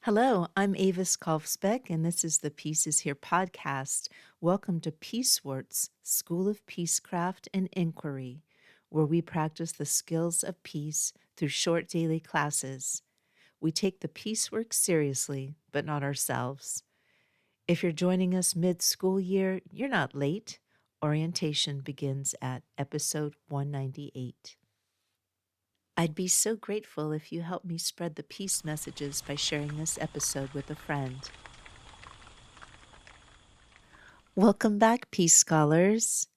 Hello, I'm Avis Kalfsbeck, and this is the Peace is Here podcast. Welcome to Peacewarts, School of Peacecraft and Inquiry, where we practice the skills of peace through short daily classes. We take the peace work seriously, but not ourselves. If you're joining us mid-school year, you're not late. Orientation begins at episode 198. I'd be so grateful if you help me spread the peace messages by sharing this episode with a friend. Welcome back, Peace Scholars.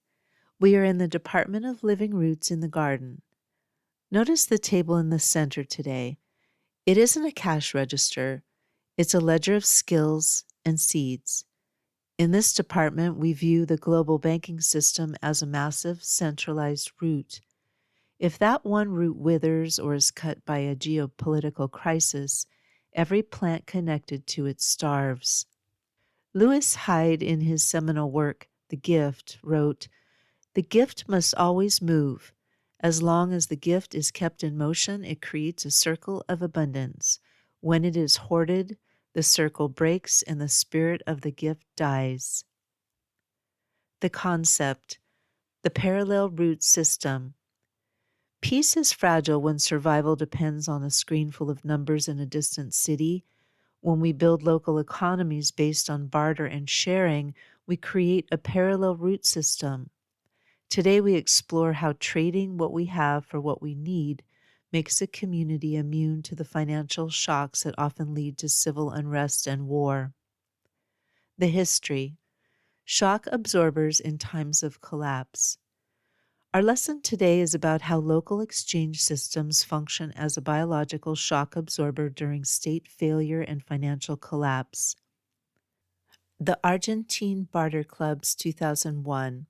We are in the Department of Living Roots in the Garden. Notice the table in the center today. It isn't a cash register. It's a ledger of skills and seeds. In this department, we view the global banking system as a massive centralized root. If that one root withers or is cut by a geopolitical crisis, every plant connected to it starves. Lewis Hyde, in his seminal work, The Gift, wrote, "The gift must always move. As long as the gift is kept in motion, it creates a circle of abundance. When it is hoarded, the circle breaks and the spirit of the gift dies." The concept, the parallel root system. Peace is fragile when survival depends on a screen full of numbers in a distant city. When we build local economies based on barter and sharing, we create a parallel root system. Today we explore how trading what we have for what we need makes a community immune to the financial shocks that often lead to civil unrest and war. The history. Shock absorbers in times of collapse. Our lesson today is about how local exchange systems function as a biological shock absorber during state failure and financial collapse. The Argentine Barter Clubs 2001.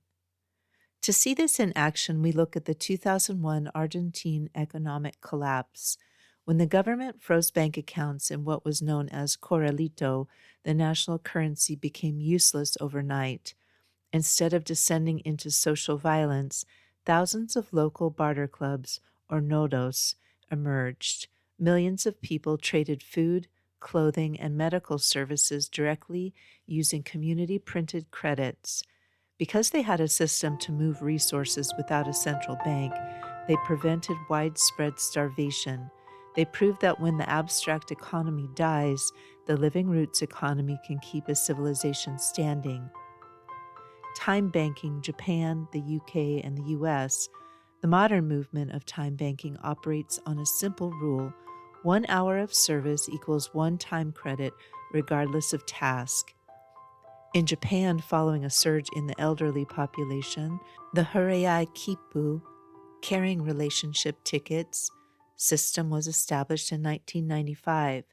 To see this in action, we look at the 2001 Argentine economic collapse. When the government froze bank accounts in what was known as Corralito, the national currency became useless overnight. Instead of descending into social violence, thousands of local barter clubs, or nodos, emerged. Millions of people traded food, clothing, and medical services directly using community-printed credits. Because they had a system to move resources without a central bank, they prevented widespread starvation. They proved that when the abstract economy dies, the living roots economy can keep a civilization standing. Time banking, Japan, the UK, and the US. The modern movement of time banking operates on a simple rule: 1 hour of service equals 1 time credit, regardless of task. In Japan, following a surge in the elderly population, the Hureai Kippu, carrying relationship tickets, system was established in 1995.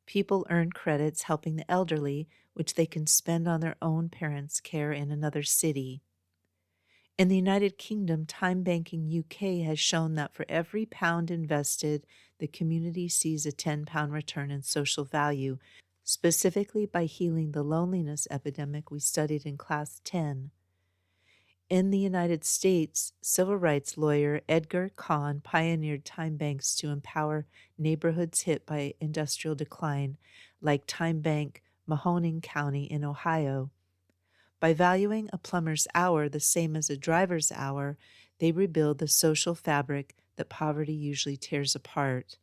People earn credits helping the elderly, which they can spend on their own parents' care in another city. In the United Kingdom, Time Banking UK has shown that for every pound invested, the community sees a £10 return in social value, specifically by healing the loneliness epidemic we studied in Class 10. In the United States, civil rights lawyer Edgar Cahn pioneered time banks to empower neighborhoods hit by industrial decline, like TimeBank Mahoning County in Ohio. By valuing a plumber's hour the same as a driver's hour, they rebuild the social fabric that poverty usually tears apart.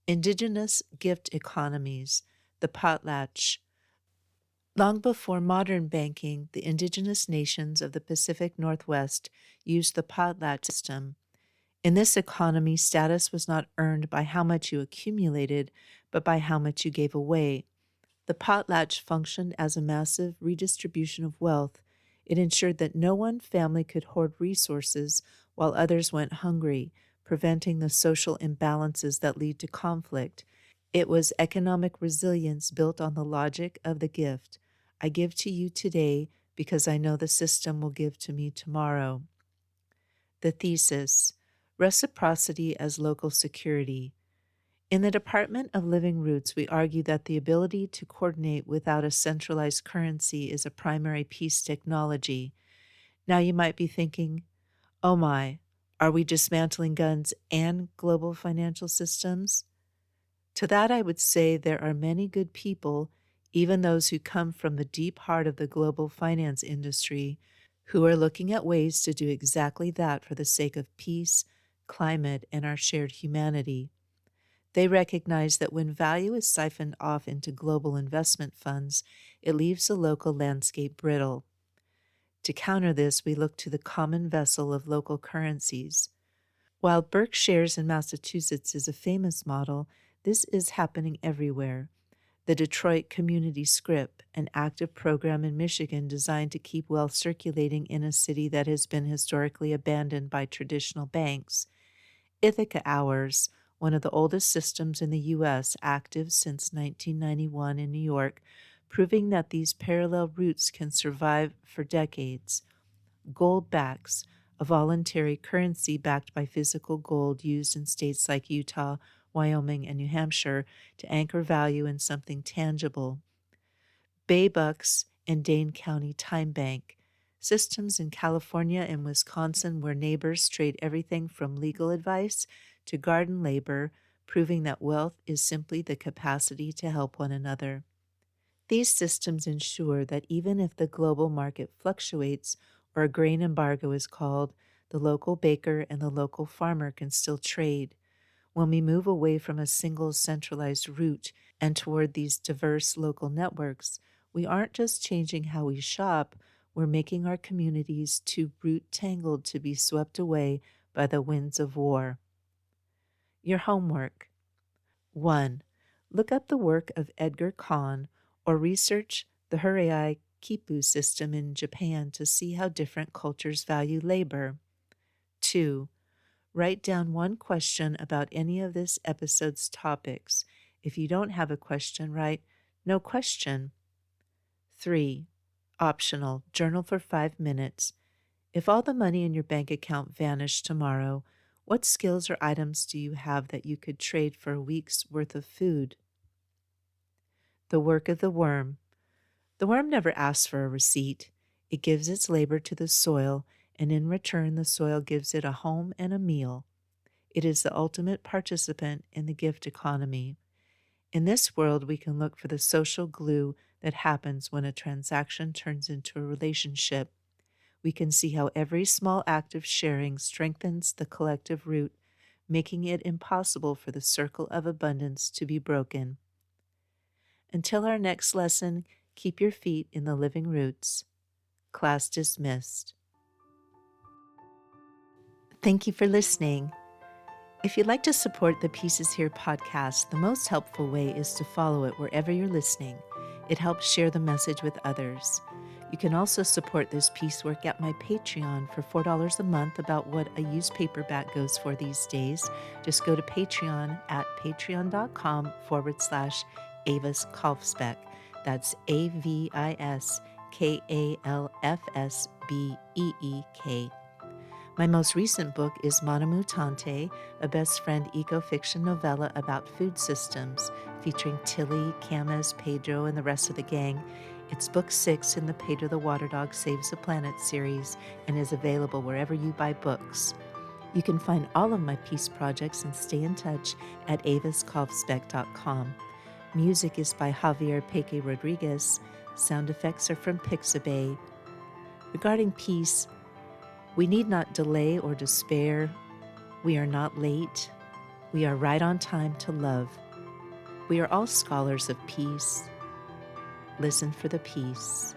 Indigenous gift economies, the Potlatch. Long before modern banking, the indigenous nations of the Pacific Northwest used the Potlatch system. In this economy, status was not earned by how much you accumulated, but by how much you gave away. The potlatch functioned as a massive redistribution of wealth. It ensured that no one family could hoard resources while others went hungry, preventing the social imbalances that lead to conflict. It was economic resilience built on the logic of the gift. I give to you today because I know the system will give to me tomorrow. The thesis, reciprocity as local security. In the Department of Living Roots, we argue that the ability to coordinate without a centralized currency is a primary peace technology. Now you might be thinking, oh my, are we dismantling guns and global financial systems? To that I would say there are many good people, even those who come from the deep heart of the global finance industry, who are looking at ways to do exactly that for the sake of peace, climate, and our shared humanity. They recognize that when value is siphoned off into global investment funds, it leaves the local landscape brittle. To counter this, we look to the common vessel of local currencies. While BerkShares in Massachusetts is a famous model, this is happening everywhere. The Detroit Community Scrip, an active program in Michigan designed to keep wealth circulating in a city that has been historically abandoned by traditional banks. Ithaca Hours, one of the oldest systems in the U.S., active since 1991 in New York, proving that these parallel routes can survive for decades. Goldbacks, a voluntary currency backed by physical gold used in states like Utah, Wyoming, and New Hampshire to anchor value in something tangible. Baybucks and Dane County TimeBank, systems in California and Wisconsin where neighbors trade everything from legal advice to garden labor, proving that wealth is simply the capacity to help one another. These systems ensure that even if the global market fluctuates or a grain embargo is called, the local baker and the local farmer can still trade. When we move away from a single centralized route and toward these diverse local networks, we aren't just changing how we shop, we're making our communities too root tangled to be swept away by the winds of war. Your homework. 1. Look up the work of Edgar Cahn or research the Hureai Kippu system in Japan to see how different cultures value labor. 2. Write down one question about any of this episode's topics. If you don't have a question, write "no question." 3. Optional, journal for 5 minutes. If all the money in your bank account vanished tomorrow, what skills or items do you have that you could trade for a week's worth of food? The work of the worm. The worm never asks for a receipt. It gives its labor to the soil, and in return the soil gives it a home and a meal. It is the ultimate participant in the gift economy. In this world, we can look for the social glue that happens when a transaction turns into a relationship. We can see how every small act of sharing strengthens the collective root, making it impossible for the circle of abundance to be broken. Until our next lesson, keep your feet in the living roots. Class dismissed. Thank you for listening. If you'd like to support the Pieces Here podcast, the most helpful way is to follow it wherever you're listening. It helps share the message with others. You can also support this piecework at my Patreon for $4 a month, about what a used paperback goes for these days. Just go to Patreon at patreon.com/Avis Kalfsbeck. That's AVISKALFSBEEK. My most recent book is Mana Mutante, a best friend eco-fiction novella about food systems, featuring Tilly, Camas, Pedro, and the rest of the gang. It's book 6 in the Pedro the Water Dog Saves the Planet series and is available wherever you buy books. You can find all of my peace projects and stay in touch at aviskalfsbeck.com. Music is by Javier Peque Rodriguez. Sound effects are from Pixabay. Regarding peace, we need not delay or despair. We are not late. We are right on time to love. We are all scholars of peace. Listen for the peace.